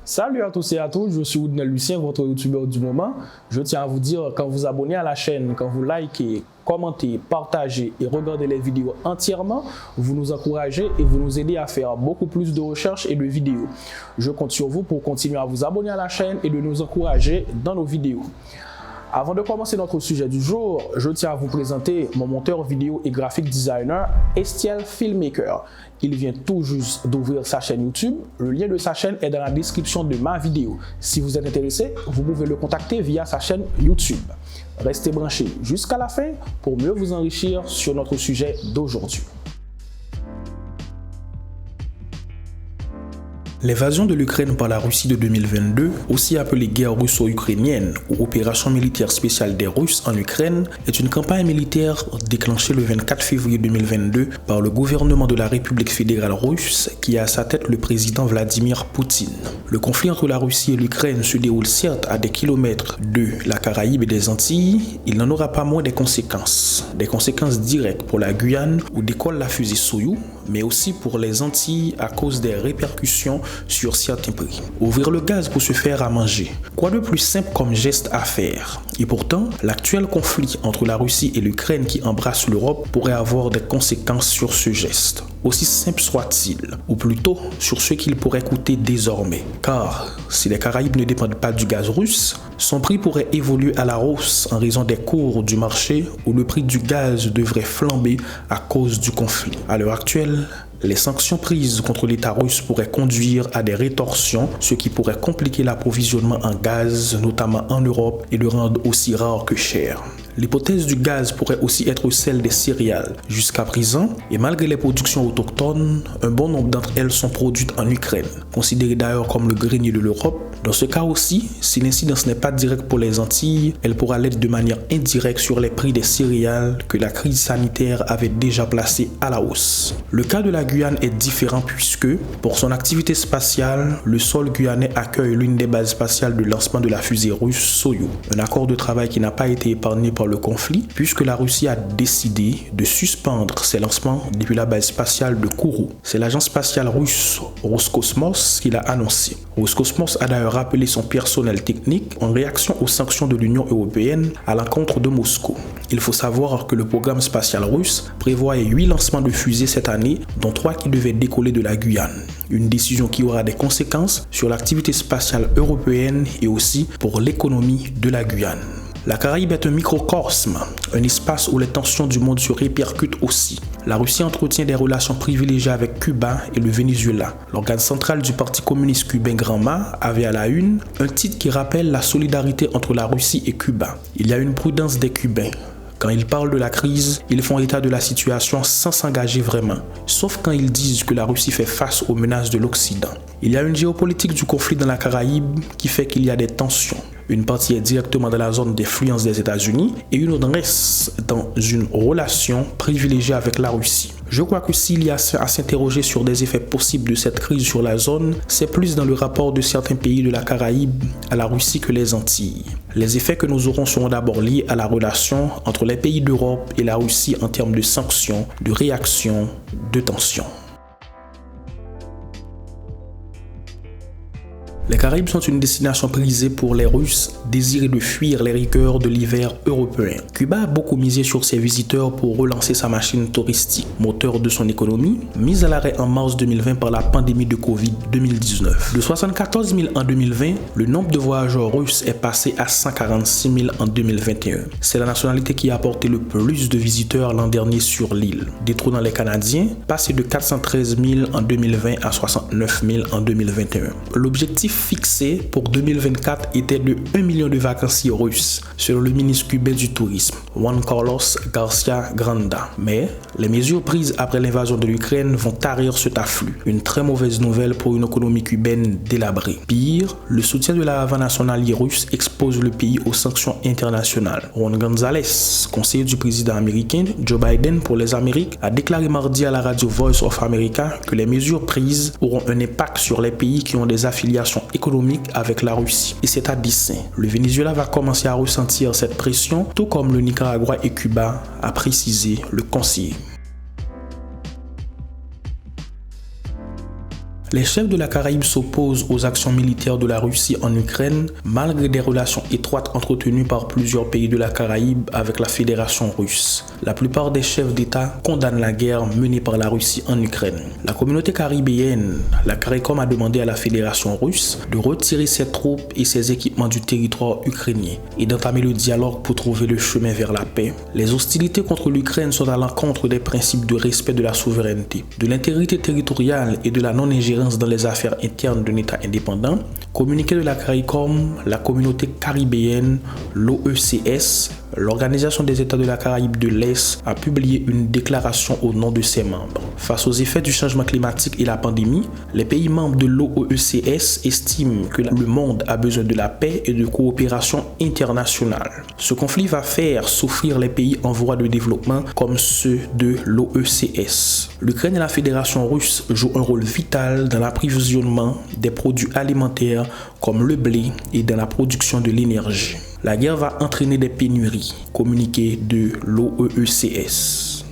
Salut à tous et à toutes, je suis Oudnel Lucien, votre youtubeur du moment. Je tiens à vous dire, quand vous abonnez à la chaîne, quand vous likez, commentez, partagez et regardez les vidéos entièrement, vous nous encouragez et vous nous aidez à faire beaucoup plus de recherches et de vidéos. Je compte sur vous pour continuer à vous abonner à la chaîne et de nous encourager dans nos vidéos. Avant de commencer notre sujet du jour, je tiens à vous présenter mon monteur vidéo et graphic designer, Estiel Filmmaker. Il vient tout juste d'ouvrir sa chaîne YouTube. Le lien de sa chaîne est dans la description de ma vidéo. Si vous êtes intéressé, vous pouvez le contacter via sa chaîne YouTube. Restez branchés jusqu'à la fin pour mieux vous enrichir sur notre sujet d'aujourd'hui. L'invasion de l'Ukraine par la Russie de 2022, aussi appelée guerre russo-ukrainienne ou opération militaire spéciale des Russes en Ukraine, est une campagne militaire déclenchée le 24 février 2022 par le gouvernement de la République fédérale russe qui a à sa tête le président Vladimir Poutine. Le conflit entre la Russie et l'Ukraine se déroule certes à des kilomètres de la Caraïbe et des Antilles, il n'en aura pas moins des conséquences. Des conséquences directes pour la Guyane où décolle la fusée Soyouz, mais aussi pour les Antilles à cause des répercussions sur certains prix. Ouvrir le gaz pour se faire à manger. Quoi de plus simple comme geste à faire? Et pourtant, l'actuel conflit entre la Russie et l'Ukraine qui embrasse l'Europe pourrait avoir des conséquences sur ce geste. Aussi simple soit-il, ou plutôt sur ce qu'il pourrait coûter désormais. Car si les Caraïbes ne dépendent pas du gaz russe, son prix pourrait évoluer à la hausse en raison des cours du marché où le prix du gaz devrait flamber à cause du conflit. À l'heure actuelle, les sanctions prises contre l'État russe pourraient conduire à des rétorsions, ce qui pourrait compliquer l'approvisionnement en gaz, notamment en Europe, et le rendre aussi rare que cher. L'hypothèse du gaz pourrait aussi être celle des céréales. Jusqu'à présent, et malgré les productions autochtones, un bon nombre d'entre elles sont produites en Ukraine, considérée d'ailleurs comme le grenier de l'Europe. Dans ce cas aussi, si l'incidence n'est pas directe pour les Antilles, elle pourra l'être de manière indirecte sur les prix des céréales que la crise sanitaire avait déjà placés à la hausse. Le cas de la Guyane est différent puisque, pour son activité spatiale, le sol guyanais accueille l'une des bases spatiales de lancement de la fusée russe Soyouz. Un accord de travail qui n'a pas été épargné par le conflit puisque la Russie a décidé de suspendre ses lancements depuis la base spatiale de Kourou. C'est l'agence spatiale russe Roscosmos qui l'a annoncé. Roscosmos a d'ailleurs rappelé son personnel technique en réaction aux sanctions de l'Union européenne à l'encontre de Moscou. Il faut savoir que le programme spatial russe prévoit 8 lancements de fusées cette année, dont 3 qui devaient décoller de la Guyane. Une décision qui aura des conséquences sur l'activité spatiale européenne et aussi pour l'économie de la Guyane. La Caraïbe est un microcosme, un espace où les tensions du monde se répercutent aussi. La Russie entretient des relations privilégiées avec Cuba et le Venezuela. L'organe central du Parti communiste cubain Granma avait à la une un titre qui rappelle la solidarité entre la Russie et Cuba. Il y a une prudence des Cubains. Quand ils parlent de la crise, ils font état de la situation sans s'engager vraiment, sauf quand ils disent que la Russie fait face aux menaces de l'Occident. Il y a une géopolitique du conflit dans la Caraïbe qui fait qu'il y a des tensions. Une partie est directement dans la zone d'influence des États-Unis et une autre reste dans une relation privilégiée avec la Russie. Je crois que s'il y a à s'interroger sur des effets possibles de cette crise sur la zone, c'est plus dans le rapport de certains pays de la Caraïbe à la Russie que les Antilles. Les effets que nous aurons seront d'abord liés à la relation entre les pays d'Europe et la Russie en termes de sanctions, de réactions, de tensions. Les Caraïbes sont une destination prisée pour les Russes désirés de fuir les rigueurs de l'hiver européen. Cuba a beaucoup misé sur ses visiteurs pour relancer sa machine touristique, moteur de son économie, mise à l'arrêt en mars 2020 par la pandémie de Covid-2019. De 74 000 en 2020, le nombre de voyageurs russes est passé à 146 000 en 2021. C'est la nationalité qui a apporté le plus de visiteurs l'an dernier sur l'île, détrônant les Canadiens, passé de 413 000 en 2020 à 69 000 en 2021. L'objectif fixé pour 2024 était de 1 million de vacanciers russes, selon le ministre cubain du tourisme, Juan Carlos Garcia Granda. Mais les mesures prises après l'invasion de l'Ukraine vont tarir cet afflux. Une très mauvaise nouvelle pour une économie cubaine délabrée. Pire, le soutien de la Havane nationale russe expose le pays aux sanctions internationales. Juan González, conseiller du président américain Joe Biden pour les Amériques, a déclaré mardi à la radio Voice of America que les mesures prises auront un impact sur les pays qui ont des affiliations économique avec la Russie. Et c'est à dessein. Le Venezuela va commencer à ressentir cette pression, tout comme le Nicaragua et Cuba, a précisé le conseiller. Les chefs de la Caraïbe s'opposent aux actions militaires de la Russie en Ukraine, malgré des relations étroites entretenues par plusieurs pays de la Caraïbe avec la Fédération russe. La plupart des chefs d'État condamnent la guerre menée par la Russie en Ukraine. La communauté caribéenne, la CARICOM, a demandé à la Fédération russe de retirer ses troupes et ses équipements du territoire ukrainien et d'entamer le dialogue pour trouver le chemin vers la paix. Les hostilités contre l'Ukraine sont à l'encontre des principes de respect de la souveraineté, de l'intégrité territoriale et de la non-ingérence dans les affaires internes d'un État indépendant. Communiqué de la CARICOM, la communauté caribéenne, l'OECS, l'Organisation des États de la Caraïbe de l'Est, a publié une déclaration au nom de ses membres. Face aux effets du changement climatique et la pandémie, les pays membres de l'OECS estiment que le monde a besoin de la paix et de coopération internationale. Ce conflit va faire souffrir les pays en voie de développement comme ceux de l'OECS. L'Ukraine et la Fédération russe jouent un rôle vital dans l'approvisionnement des produits alimentaires comme le blé et dans la production de l'énergie. La guerre va entraîner des pénuries, communiqué de l'OECS.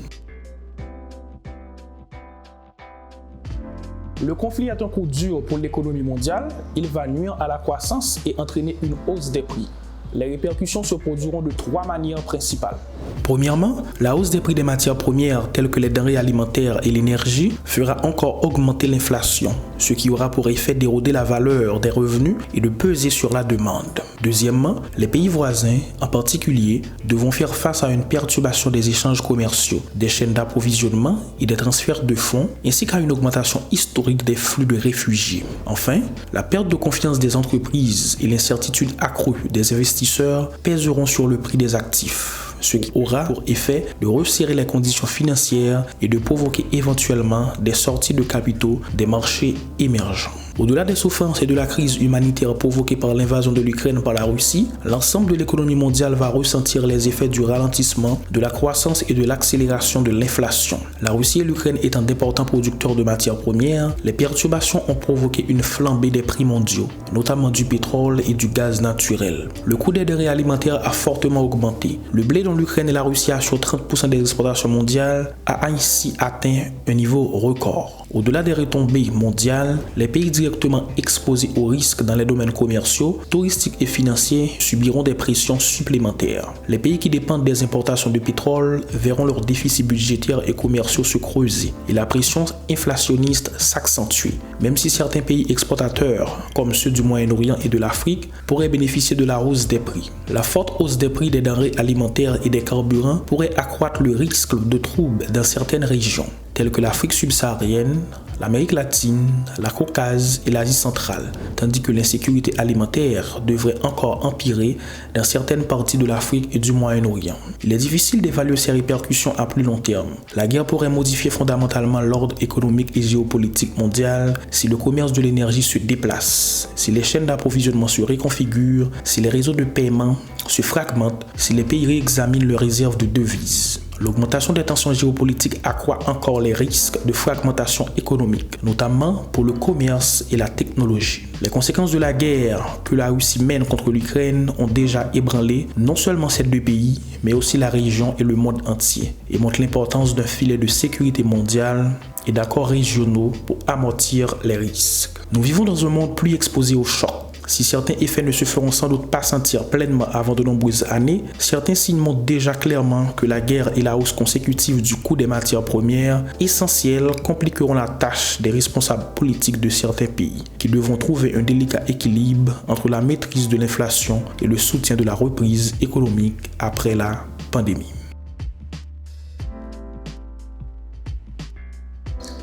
Le conflit est un coup dur pour l'économie mondiale. Il va nuire à la croissance et entraîner une hausse des prix. Les répercussions se produiront de trois manières principales. Premièrement, la hausse des prix des matières premières telles que les denrées alimentaires et l'énergie fera encore augmenter l'inflation, ce qui aura pour effet d'éroder la valeur des revenus et de peser sur la demande. Deuxièmement, les pays voisins, en particulier, devront faire face à une perturbation des échanges commerciaux, des chaînes d'approvisionnement et des transferts de fonds, ainsi qu'à une augmentation historique des flux de réfugiés. Enfin, la perte de confiance des entreprises et l'incertitude accrue des investisseurs pèseront sur le prix des actifs, ce qui aura pour effet de resserrer les conditions financières et de provoquer éventuellement des sorties de capitaux des marchés émergents. Au-delà des souffrances et de la crise humanitaire provoquée par l'invasion de l'Ukraine par la Russie, l'ensemble de l'économie mondiale va ressentir les effets du ralentissement, de la croissance et de l'accélération de l'inflation. La Russie et l'Ukraine étant d'importants producteurs de matières premières, les perturbations ont provoqué une flambée des prix mondiaux, notamment du pétrole et du gaz naturel. Le coût des denrées alimentaires a fortement augmenté. Le blé dont l'Ukraine et la Russie assurent 30% des exportations mondiales a ainsi atteint un niveau record. Au-delà des retombées mondiales, les pays directement exposés aux risques dans les domaines commerciaux, touristiques et financiers subiront des pressions supplémentaires. Les pays qui dépendent des importations de pétrole verront leurs déficits budgétaires et commerciaux se creuser et la pression inflationniste s'accentuer. Même si certains pays exportateurs, comme ceux du Moyen-Orient et de l'Afrique, pourraient bénéficier de la hausse des prix. La forte hausse des prix des denrées alimentaires et des carburants pourrait accroître le risque de troubles dans certaines régions, telles que l'Afrique subsaharienne, l'Amérique latine, la Caucase et l'Asie centrale, tandis que l'insécurité alimentaire devrait encore empirer dans certaines parties de l'Afrique et du Moyen-Orient. Il est difficile d'évaluer ces répercussions à plus long terme. La guerre pourrait modifier fondamentalement l'ordre économique et géopolitique mondial si le commerce de l'énergie se déplace, si les chaînes d'approvisionnement se réconfigurent, si les réseaux de paiement se fragmentent, si les pays réexaminent leurs réserves de devises. L'augmentation des tensions géopolitiques accroît encore les risques de fragmentation économique, notamment pour le commerce et la technologie. Les conséquences de la guerre que la Russie mène contre l'Ukraine ont déjà ébranlé non seulement ces deux pays, mais aussi la région et le monde entier, et montrent l'importance d'un filet de sécurité mondiale et d'accords régionaux pour amortir les risques. Nous vivons dans un monde plus exposé aux chocs. Si certains effets ne se feront sans doute pas sentir pleinement avant de nombreuses années, certains signes montrent déjà clairement que la guerre et la hausse consécutive du coût des matières premières essentielles compliqueront la tâche des responsables politiques de certains pays, qui devront trouver un délicat équilibre entre la maîtrise de l'inflation et le soutien de la reprise économique après la pandémie.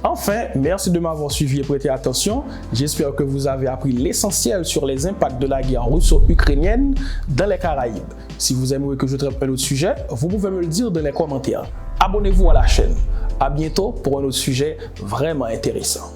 Enfin, merci de m'avoir suivi et prêté attention. J'espère que vous avez appris l'essentiel sur les impacts de la guerre russo-ukrainienne dans les Caraïbes. Si vous aimeriez que je traite un autre sujet, vous pouvez me le dire dans les commentaires. Abonnez-vous à la chaîne. À bientôt pour un autre sujet vraiment intéressant.